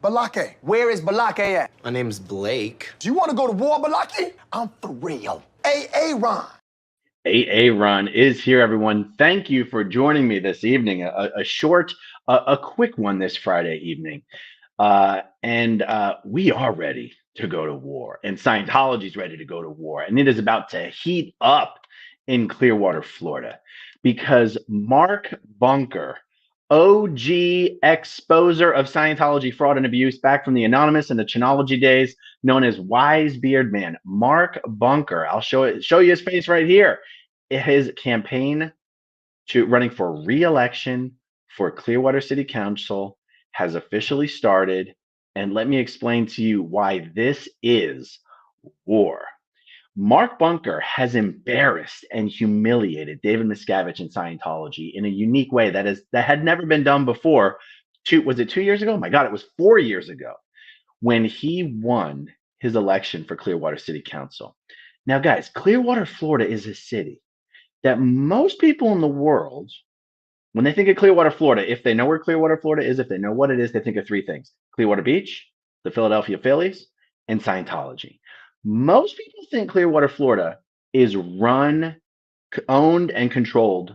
Balake. Where is Balake at? My name's Blake. Do you want to go to war, Balake? I'm for real. Ron. Ron is here, everyone. Thank you for joining me this evening. A short, a quick one this Friday evening. And we are ready to go to war, and Scientology is ready to go to war, and it is about to heat up in Clearwater, Florida, because Mark Bunker, OG exposer of Scientology fraud and abuse, back from the Anonymous and the Chinology days, known as Wise Beard Man, Mark Bunker. I'll show you his face right here. His campaign to running for re-election for Clearwater City Council has officially started, and let me explain to you why this is war. Mark Bunker has embarrassed and humiliated David Miscavige and Scientology in a unique way that had never been done before. Was it 2 years ago? My God, it was 4 years ago when he won his election for Clearwater City Council. Now, guys, Clearwater, Florida is a city that most people in the world, when they think of Clearwater, Florida, if they know where Clearwater, Florida is, if they know what it is, they think of three things: Clearwater Beach, the Philadelphia Phillies, and Scientology. Most people think Clearwater, Florida is run, owned, and controlled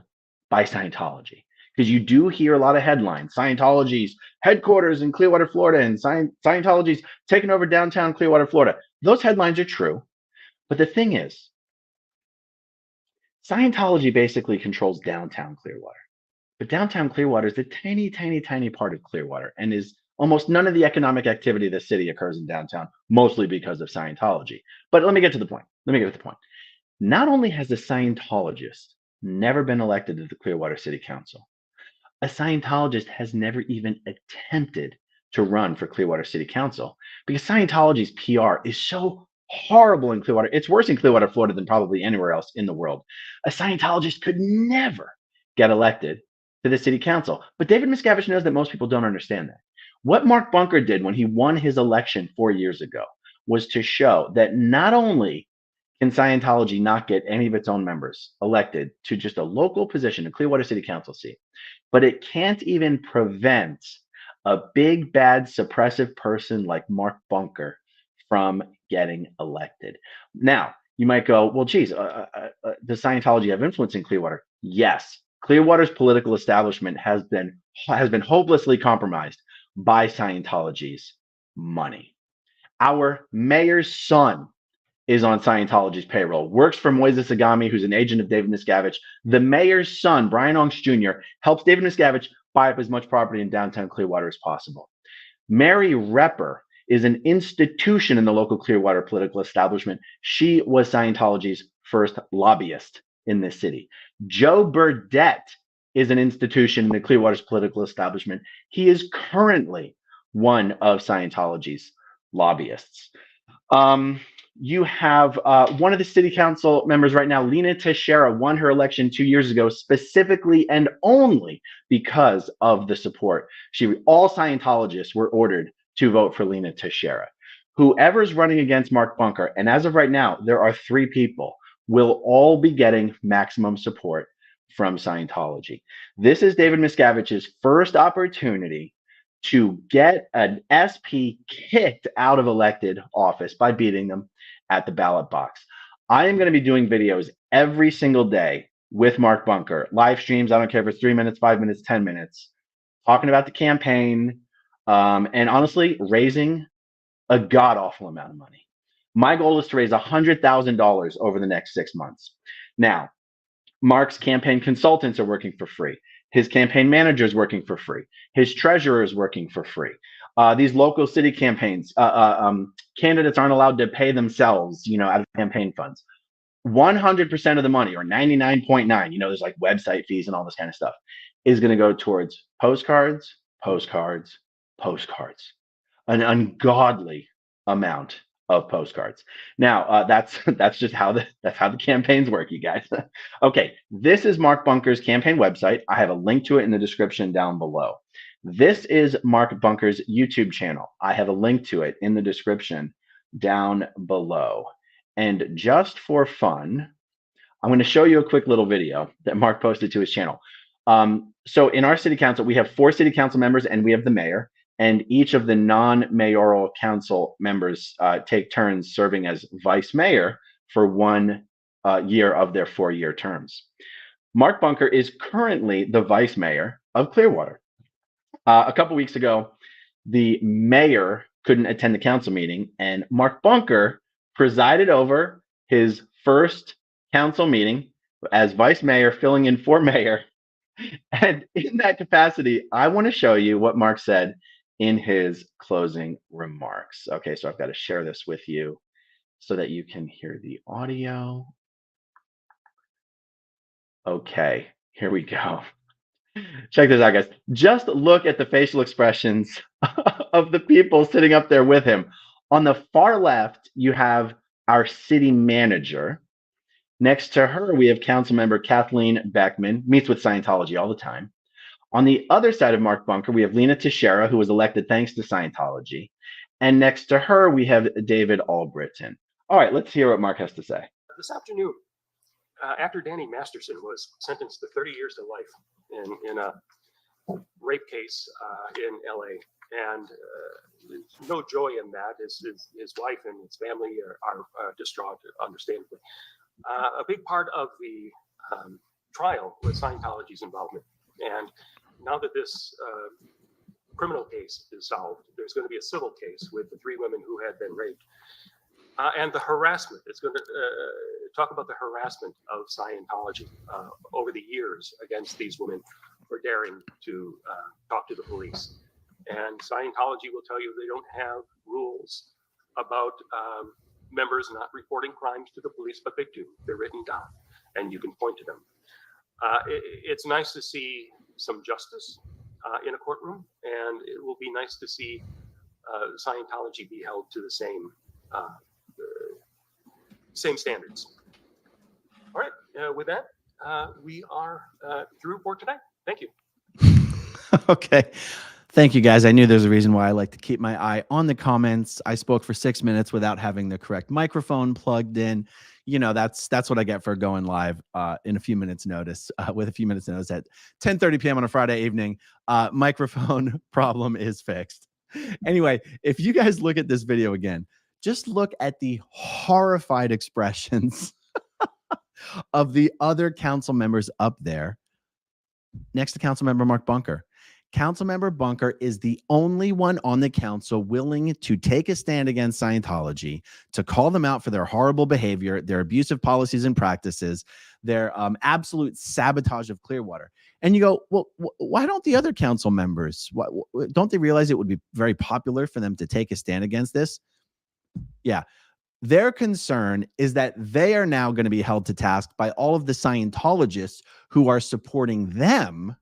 by Scientology, because you do hear a lot of headlines. Scientology's headquarters in Clearwater, Florida, and Scientology's taking over downtown Clearwater, Florida. Those headlines are true. But the thing is, Scientology basically controls downtown Clearwater. But downtown Clearwater is a tiny, tiny, tiny part of Clearwater, and is almost none of the economic activity of the city occurs in downtown, mostly because of Scientology. But let me get to the point. Not only has a Scientologist never been elected to the Clearwater City Council, a Scientologist has never even attempted to run for Clearwater City Council, because Scientology's PR is so horrible in Clearwater. It's worse in Clearwater, Florida than probably anywhere else in the world. A Scientologist could never get elected to the city council. But David Miscavige knows that most people don't understand that. What Mark Bunker did when he won his election 4 years ago was to show that not only can Scientology not get any of its own members elected to just a local position, a Clearwater City Council seat, but it can't even prevent a big, bad, suppressive person like Mark Bunker from getting elected. Now, you might go, well, geez, does Scientology have influence in Clearwater? Yes. Clearwater's political establishment has been hopelessly compromised by Scientology's money. Our mayor's son is on Scientology's payroll, works for Moises Agami, who's an agent of David Miscavige. The mayor's son, Brian Onks Jr., helps David Miscavige buy up as much property in downtown Clearwater as possible. Mary Repper is an institution in the local Clearwater political establishment. She was Scientology's first lobbyist in this city. Joe Burdett is an institution in the Clearwater's political establishment. He is currently one of Scientology's lobbyists. You have one of the city council members right now, Lena Teixeira, won her election 2 years ago specifically and only because of the support. All Scientologists were ordered to vote for Lena Teixeira. Whoever's running against Mark Bunker, and as of right now, there are 3 people, will all be getting maximum support from Scientology. This is David Miscavige's first opportunity to get an SP kicked out of elected office by beating them at the ballot box. I am going to be doing videos every single day with Mark Bunker, live streams. I don't care if it's 3 minutes, 5 minutes, 10 minutes, talking about the campaign, and honestly, raising a god-awful amount of money. My goal is to raise $100,000 over the next 6 months. Now, Mark's campaign consultants are working for free. His campaign manager is working for free. His treasurer is working for free. These local city campaigns, candidates aren't allowed to pay themselves, out of campaign funds. 100% of the money, or 99.9, there's like website fees and all this kind of stuff, is going to go towards postcards. An ungodly amount of postcards. Now, that's just how the campaigns work, you guys. Okay, this is Mark Bunker's campaign website. I have a link to it in the description down below. This is Mark Bunker's YouTube channel. I have a link to it in the description down below. And just for fun, I'm going to show you a quick little video that Mark posted to his channel. So in our city council, we have 4 city council members and we have the mayor. and each of the non-mayoral council members take turns serving as vice mayor for 1 year of their 4-year terms. Mark Bunker is currently the vice mayor of Clearwater. A couple weeks ago, the mayor couldn't attend the council meeting, and Mark Bunker presided over his first council meeting as vice mayor, filling in for mayor. And in that capacity, I want to show you what Mark said in his closing remarks. Okay, so I've got to share this with you so that you can hear the audio. Okay, here we go. Check this out, guys. Just look at the facial expressions of the people sitting up there with him. On the far left, you have our city manager. Next to her, we have Councilmember Kathleen Beckman, meets with Scientology all the time. On the other side of Mark Bunker, we have Lena Teixeira, who was elected thanks to Scientology. And next to her, we have David Albritton. All right, let's hear what Mark has to say. This afternoon, after Danny Masterson was sentenced to 30 years to life in a rape case in LA, and no joy in that. His wife and his family are distraught, understandably. A big part of the trial was Scientology's involvement. And now that this criminal case is solved, there's going to be a civil case with the 3 women who had been raped. And the harassment, it's going to talk about the harassment of Scientology over the years against these women for daring to talk to the police. And Scientology will tell you they don't have rules about members not reporting crimes to the police, but they do. They're written down, and you can point to them. It's nice to see some justice in a courtroom, and it will be nice to see Scientology be held to the same standards. All right, with that, we are through for today. Thank you. Okay. Thank you, guys. I knew there's a reason why I like to keep my eye on the comments. I spoke for 6 minutes without having the correct microphone plugged in. You know, that's what I get for going live in a few minutes notice, with a few minutes notice at 10:30 p.m. on a Friday evening. Microphone problem is fixed. Anyway, if you guys look at this video again, just look at the horrified expressions of the other council members up there next to Councilmember Mark Bunker. Councilmember Bunker is the only one on the council willing to take a stand against Scientology, to call them out for their horrible behavior, their abusive policies and practices, their absolute sabotage of Clearwater. And you go, well, why don't the other council members, don't they realize it would be very popular for them to take a stand against this? Yeah. Their concern is that they are now going to be held to task by all of the Scientologists who are supporting them.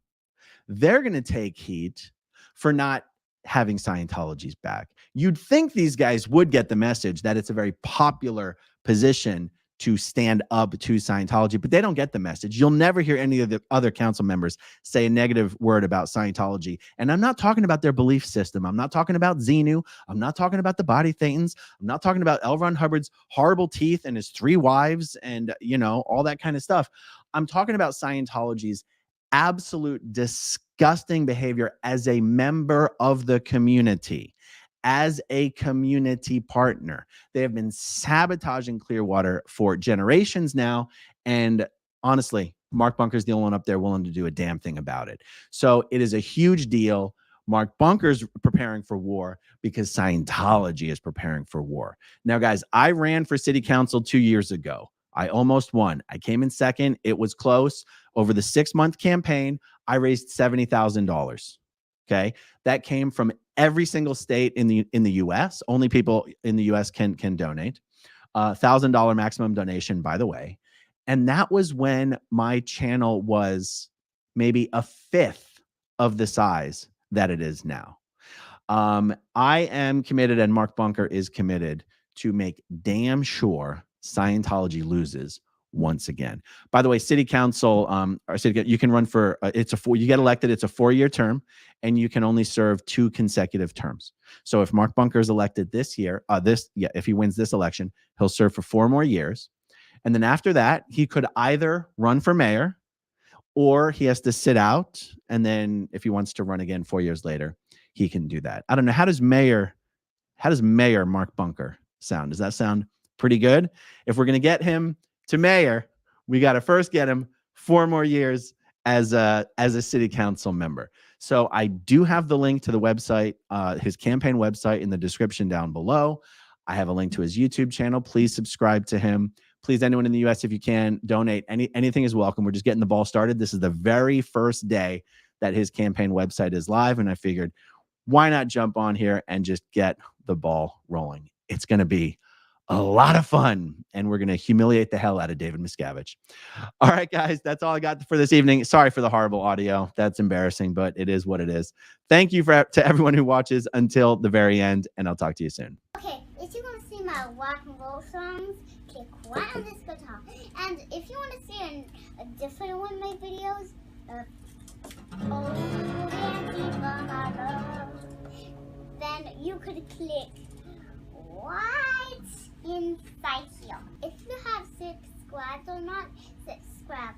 They're going to take heat for not having Scientology's back. You'd think these guys would get the message that it's a very popular position to stand up to Scientology, but they don't get the message. You'll never hear any of the other council members say a negative word about Scientology. And I'm not talking about their belief system. I'm not talking about Xenu. I'm not talking about the body thetans. I'm not talking about L. Ron Hubbard's horrible teeth and his 3 wives and, you know, all that kind of stuff. I'm talking about Scientology's absolute disgusting behavior as a member of the community, as a community partner. They have been sabotaging Clearwater for generations now. And honestly, Mark Bunker's the only one up there willing to do a damn thing about it. So it is a huge deal. Mark Bunker's preparing for war because Scientology is preparing for war. Now, guys, I ran for city council 2 years ago. I almost won. I came in second. It was close. Over the 6-month campaign, I raised $70,000. Okay. That came from every single state in the US. Only people in the US can donate. $1,000 maximum donation, by the way. And that was when my channel was maybe a 1/5 of the size that it is now. I am committed, and Mark Bunker is committed to make damn sure Scientology loses once again. By the way, city council, you can run for, you get elected, it's a 4-year term, and you can only serve 2 consecutive terms. So if Mark Bunker is elected this year, if he wins this election, he'll serve for 4 more years. And then after that, he could either run for mayor, or he has to sit out. And then if he wants to run again 4 years later, he can do that. I don't know. How does Mayor Mark Bunker sound? Does that sound pretty good? If we're going to get him to mayor, we got to first get him 4 more years as a city council member. So I do have the link to the website, his campaign website, in the description down below. I have a link to his YouTube channel. Please subscribe to him. Please, anyone in the US, if you can, donate. Anything is welcome. We're just getting the ball started. This is the very first day that his campaign website is live, and I figured, why not jump on here and just get the ball rolling? It's going to be a lot of fun, and we're going to humiliate the hell out of David Miscavige. All right, guys, that's all I got for this evening. Sorry for the horrible audio. That's embarrassing, but it is what it is. Thank you to everyone who watches until the very end, and I'll talk to you soon. Okay, if you want to see my rock and roll songs, click right on this guitar. And if you want to see a different one of my videos, then you could click right inside here. If you have subscribed or not, subscribe